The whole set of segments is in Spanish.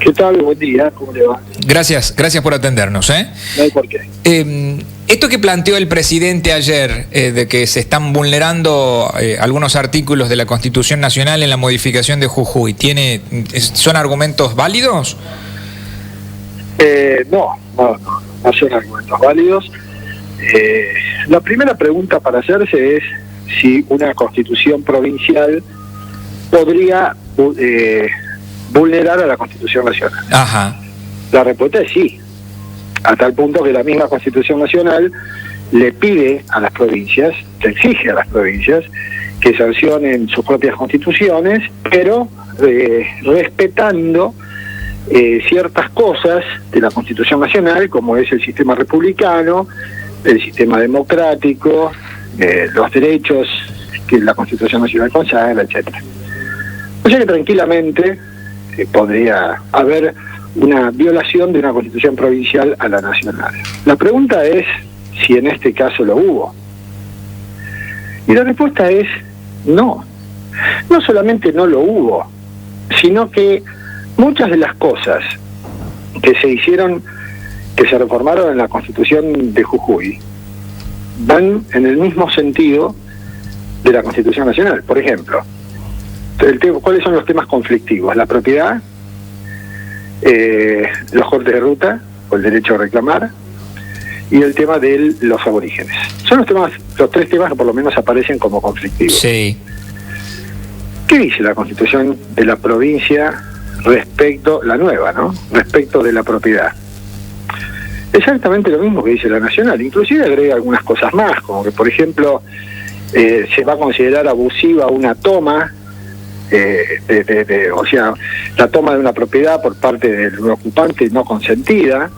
¿Qué tal? Buen día, ¿cómo le va? Gracias por atendernos. No hay por qué. Esto que planteó el presidente ayer, de que se están vulnerando algunos artículos de la Constitución Nacional en la modificación de Jujuy, ¿son argumentos válidos? No son argumentos válidos. La primera pregunta para hacerse es si una constitución provincial podría vulnerar a la Constitución Nacional. Ajá. La respuesta es sí, a tal punto que la misma Constitución Nacional le pide a las provincias, le exige a las provincias que sancionen sus propias constituciones, pero respetando ciertas cosas de la Constitución Nacional, como es el sistema republicano, el sistema democrático, los derechos que la Constitución Nacional consagra, etcétera. O sea que tranquilamente podría haber una violación de una constitución provincial a la nacional. La pregunta es si en este caso lo hubo. Y la respuesta es no. No solamente no lo hubo, sino que muchas de las cosas que se hicieron, que se reformaron en la Constitución de Jujuy, van en el mismo sentido de la Constitución Nacional. Por ejemplo, ¿cuáles son los temas conflictivos? La propiedad, los cortes de ruta, o el derecho a reclamar, y el tema de los aborígenes. Son los tres temas que por lo menos aparecen como conflictivos. Sí. ¿Qué dice la Constitución de la provincia respecto, la nueva, ¿no? Respecto de la propiedad? Exactamente lo mismo que dice la nacional, inclusive agrega algunas cosas más, como que por ejemplo se va a considerar abusiva una toma, o sea, la toma de una propiedad por parte del ocupante no consentida,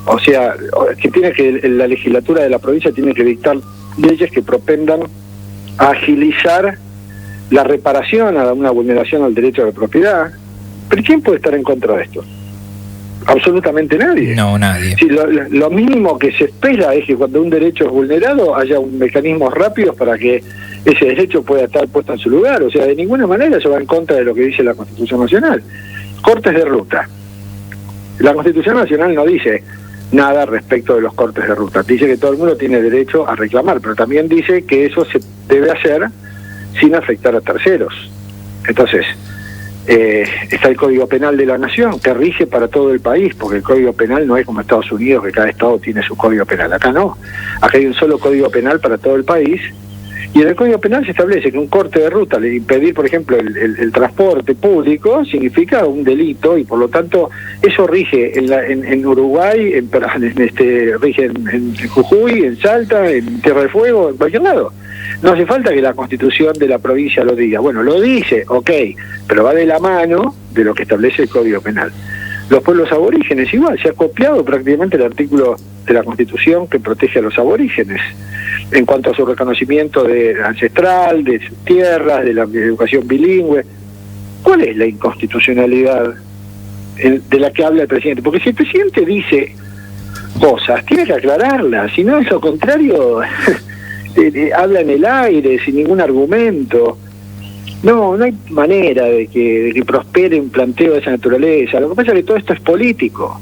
o sea, que la legislatura de la provincia tiene que dictar leyes que propendan a agilizar la reparación a una vulneración al derecho de propiedad. ¿Pero quién puede estar en contra de esto? Absolutamente nadie. No, nadie. Sí, lo mínimo que se espera es que cuando un derecho es vulnerado haya un mecanismo rápido para que ese derecho pueda estar puesto en su lugar. O sea, de ninguna manera eso va en contra de lo que dice la Constitución Nacional. Cortes de ruta. La Constitución Nacional no dice nada respecto de los cortes de ruta. Dice que todo el mundo tiene derecho a reclamar, pero también dice que eso se debe hacer sin afectar a terceros. Entonces, está el Código Penal de la Nación, que rige para todo el país, porque el Código Penal no es como Estados Unidos, que cada estado tiene su Código Penal. Acá no. Acá hay un solo Código Penal para todo el país, y en el Código Penal se establece que un corte de ruta, de impedir, por ejemplo, el transporte público, significa un delito, y por lo tanto eso rige en Uruguay, rige en Jujuy, en Salta, en Tierra del Fuego, en cualquier lado. No hace falta que la Constitución de la provincia lo diga. Bueno, lo dice, ok, pero va de la mano de lo que establece el Código Penal. Los pueblos aborígenes igual, se ha copiado prácticamente el artículo de la Constitución que protege a los aborígenes en cuanto a su reconocimiento ancestral, de sus tierras, de la educación bilingüe. ¿Cuál es la inconstitucionalidad de la que habla el presidente? Porque si el presidente dice cosas, tiene que aclararlas, si no es lo contrario... habla en el aire, sin ningún argumento. No hay manera de que prospere un planteo de esa naturaleza. Lo que pasa es que todo esto es político.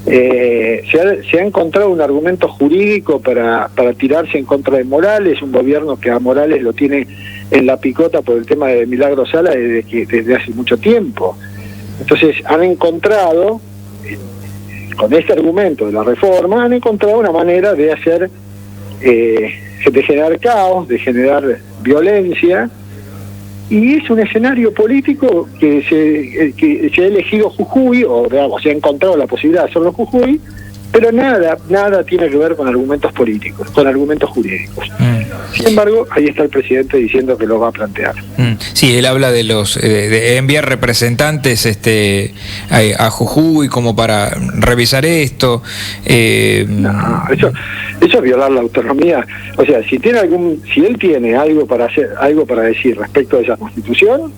Se ha encontrado un argumento jurídico para tirarse en contra de Morales, un gobierno que a Morales lo tiene en la picota por el tema de Milagro Sala desde hace mucho tiempo. Entonces han encontrado, con este argumento de la reforma, han encontrado una manera de hacer... de generar caos, de generar violencia, y es un escenario político que se ha elegido Jujuy, o se ha encontrado la posibilidad de hacerlo Jujuy, pero nada tiene que ver con argumentos políticos, con argumentos jurídicos. Sin embargo, ahí está el presidente diciendo que lo va a plantear. Sí, él habla de enviar representantes a Jujuy como para revisar esto. No, eso es violar la autonomía. O sea, si él tiene algo para decir respecto de esa Constitución,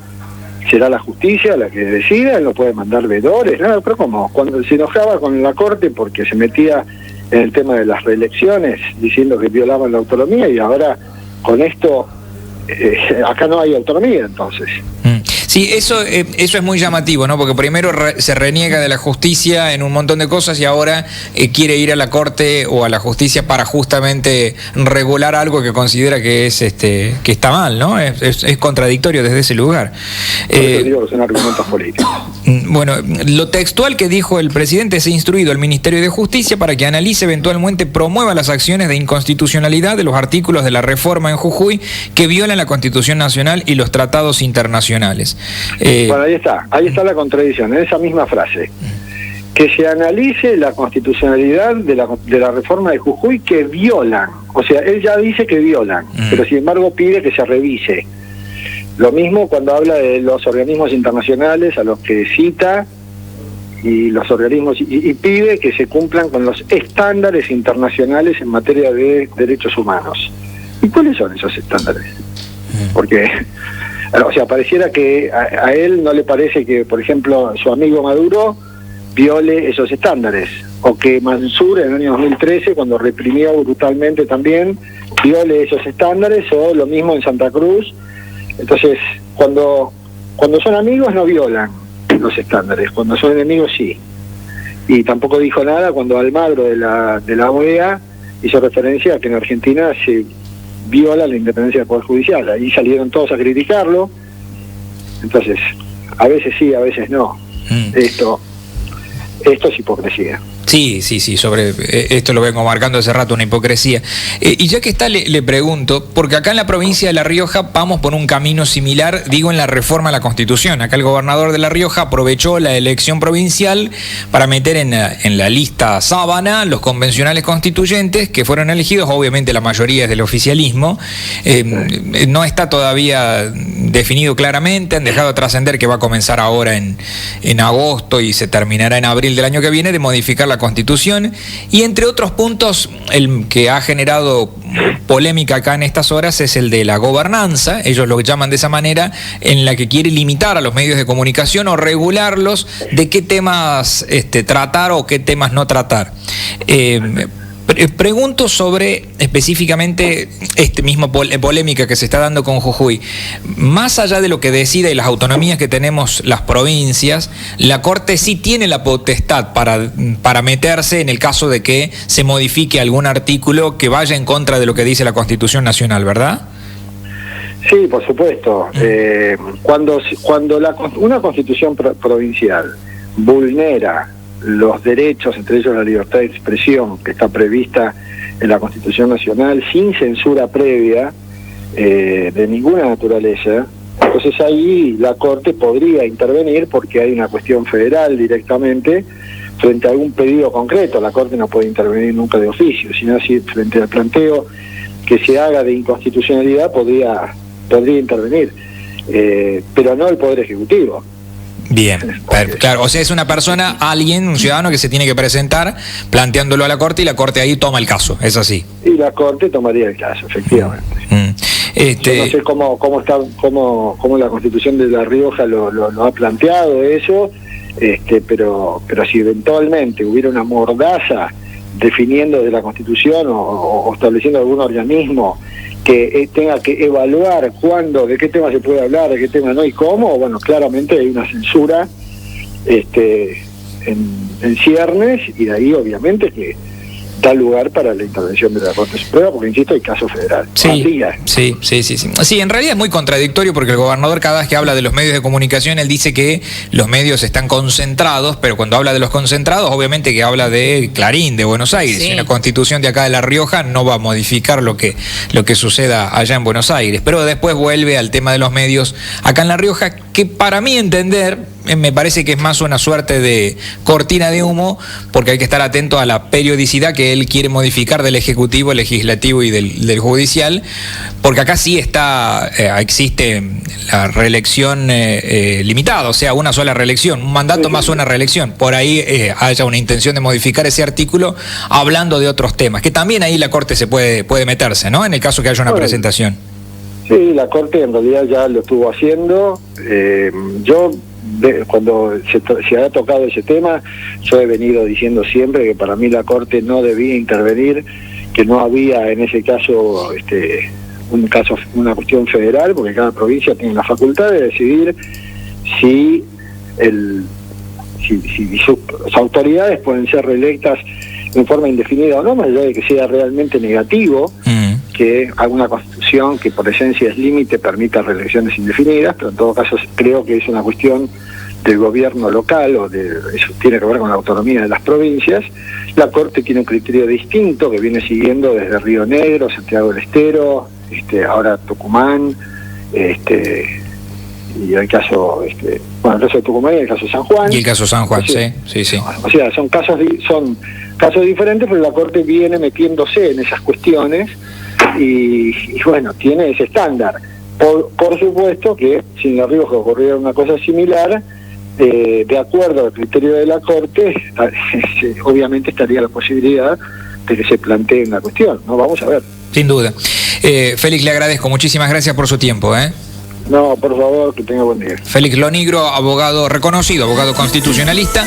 será la justicia la que decida. Él no puede mandar vedores, nada. Pero como cuando se enojaba con la Corte porque se metía en el tema de las reelecciones diciendo que violaban la autonomía, y ahora con esto acá no hay autonomía, entonces. Sí, eso es muy llamativo, ¿no? Porque primero se reniega de la justicia en un montón de cosas y ahora quiere ir a la Corte o a la justicia para justamente regular algo que considera que es que está mal, ¿no? Es contradictorio desde ese lugar. Digo, son argumentos políticos. Bueno, lo textual que dijo el presidente: es instruido al Ministerio de Justicia para que analice, eventualmente promueva las acciones de inconstitucionalidad de los artículos de la reforma en Jujuy que violan la Constitución Nacional y los tratados internacionales. Bueno, ahí está la contradicción, en esa misma frase. Que se analice la constitucionalidad de la reforma de Jujuy que violan. O sea, él ya dice que violan, pero sin embargo pide que se revise. Lo mismo cuando habla de los organismos internacionales a los que cita, y los organismos y pide que se cumplan con los estándares internacionales en materia de derechos humanos. ¿Y cuáles son esos estándares? Porque, o sea, pareciera que a él no le parece que, por ejemplo, su amigo Maduro viole esos estándares, o que Mansur en el año 2013, cuando reprimió brutalmente también, viole esos estándares, o lo mismo en Santa Cruz. Entonces, cuando son amigos no violan los estándares, cuando son enemigos sí. Y tampoco dijo nada cuando Almagro de la OEA hizo referencia a que en Argentina se viola la independencia del Poder Judicial. Ahí salieron todos a criticarlo. Entonces, a veces sí, a veces no. Esto es hipocresía. Sí, sobre esto lo vengo marcando hace rato, una hipocresía. Y ya que está, le pregunto, porque acá en la provincia de La Rioja vamos por un camino similar, digo, en la reforma a la Constitución. Acá el gobernador de La Rioja aprovechó la elección provincial para meter en la lista sábana los convencionales constituyentes que fueron elegidos, obviamente la mayoría es del oficialismo. No está todavía definido claramente, han dejado trascender que va a comenzar ahora en agosto y se terminará en abril del año que viene, de modificar la Constitución, y entre otros puntos el que ha generado polémica acá en estas horas es el de la gobernanza, ellos lo llaman de esa manera, en la que quiere limitar a los medios de comunicación o regularlos de qué temas tratar o qué temas no tratar. Pregunto sobre específicamente mismo polémica que se está dando con Jujuy. Más allá de lo que decida y las autonomías que tenemos las provincias, la Corte sí tiene la potestad para meterse en el caso de que se modifique algún artículo que vaya en contra de lo que dice la Constitución Nacional, ¿verdad? Sí, por supuesto. Cuando una constitución provincial vulnera los derechos, entre ellos la libertad de expresión, que está prevista en la Constitución Nacional, sin censura previa de ninguna naturaleza, entonces ahí la Corte podría intervenir porque hay una cuestión federal directamente frente a algún pedido concreto. La Corte no puede intervenir nunca de oficio, sino así frente al planteo que se haga de inconstitucionalidad podría intervenir, pero no el Poder Ejecutivo. Bien, claro, o sea, es una persona, alguien, un ciudadano que se tiene que presentar planteándolo a la Corte y la Corte ahí toma el caso, es así. Y la Corte tomaría el caso, efectivamente. Yo no sé cómo la Constitución de La Rioja lo ha planteado eso, pero si eventualmente hubiera una mordaza definiendo de la Constitución o estableciendo algún organismo que tenga que evaluar cuándo, de qué tema se puede hablar, de qué tema no y cómo, bueno, claramente hay una censura en ciernes, y de ahí obviamente que da lugar para la intervención de la Corte Suprema, porque insisto, hay caso federal. Sí, en realidad es muy contradictorio porque el gobernador cada vez que habla de los medios de comunicación, él dice que los medios están concentrados, pero cuando habla de los concentrados, obviamente que habla de Clarín, de Buenos Aires, y la Constitución de acá de La Rioja no va a modificar lo que suceda allá en Buenos Aires, pero después vuelve al tema de los medios acá en La Rioja, que para mí entender, me parece que es más una suerte de cortina de humo, porque hay que estar atento a la periodicidad que él quiere modificar del Ejecutivo, Legislativo y del Judicial, porque acá sí existe la reelección limitada, o sea, una sola reelección, un mandato más una reelección. Por ahí haya una intención de modificar ese artículo hablando de otros temas, que también ahí la Corte se puede meterse, ¿no? En el caso que haya una presentación. Sí, la Corte en realidad ya lo estuvo haciendo. Cuando se ha tocado ese tema, yo he venido diciendo siempre que para mí la Corte no debía intervenir, que no había en ese caso una cuestión federal, porque cada provincia tiene la facultad de decidir si sus autoridades pueden ser reelectas en forma indefinida o no, más allá de que sea realmente negativo que alguna constitución que por esencia es límite permita reelecciones indefinidas, pero en todo caso creo que es una cuestión del gobierno local, eso tiene que ver con la autonomía de las provincias. La Corte tiene un criterio distinto que viene siguiendo desde Río Negro, Santiago del Estero, ahora Tucumán, y el caso, el caso de Tucumán y el caso de San Juan. Y el caso de San Juan, sí. O sea, son casos diferentes, pero la Corte viene metiéndose en esas cuestiones y bueno, tiene ese estándar. Por supuesto que si en La Rioja ocurriera una cosa similar, de acuerdo al criterio de la Corte, obviamente estaría la posibilidad de que se plantee una cuestión, ¿no? Vamos a ver. Sin duda. Félix, le agradezco. Muchísimas gracias por su tiempo, No, por favor, que tenga buen día. Félix Lonigro, abogado reconocido, abogado constitucionalista.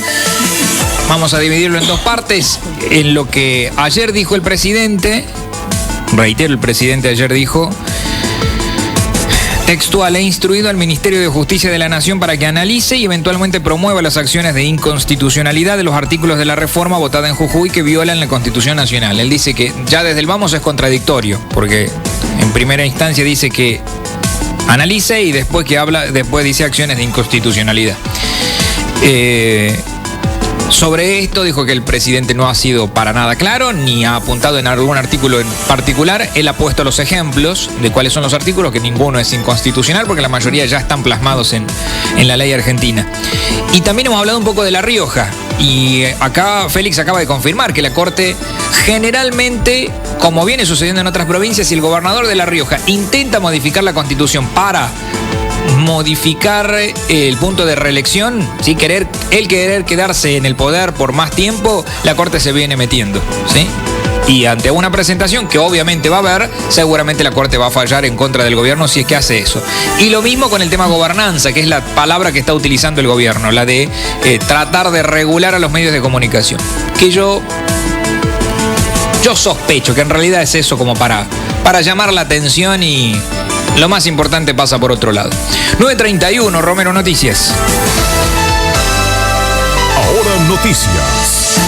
Vamos a dividirlo en dos partes. En lo que ayer dijo el presidente, reitero, el presidente ayer dijo, textual: he instruido al Ministerio de Justicia de la Nación para que analice y eventualmente promueva las acciones de inconstitucionalidad de los artículos de la reforma votada en Jujuy que violan la Constitución Nacional. Él dice que ya desde el vamos es contradictorio, porque en primera instancia dice que analice y después dice acciones de inconstitucionalidad. Sobre esto dijo que el presidente no ha sido para nada claro, ni ha apuntado en algún artículo en particular. Él ha puesto los ejemplos de cuáles son los artículos, que ninguno es inconstitucional, porque la mayoría ya están plasmados en la ley argentina. Y también hemos hablado un poco de La Rioja, y acá Félix acaba de confirmar que la Corte generalmente, como viene sucediendo en otras provincias, si el gobernador de La Rioja intenta modificar la Constitución para modificar el punto de reelección, ¿sí? querer quedarse en el poder por más tiempo, la Corte se viene metiendo, ¿sí? Y ante una presentación que obviamente va a haber, seguramente la Corte va a fallar en contra del gobierno si es que hace eso. Y lo mismo con el tema gobernanza, que es la palabra que está utilizando el gobierno, la de tratar de regular a los medios de comunicación. Que yo sospecho que en realidad es eso, como para llamar la atención, y lo más importante pasa por otro lado. 9:31, Romero Noticias. Ahora Noticias.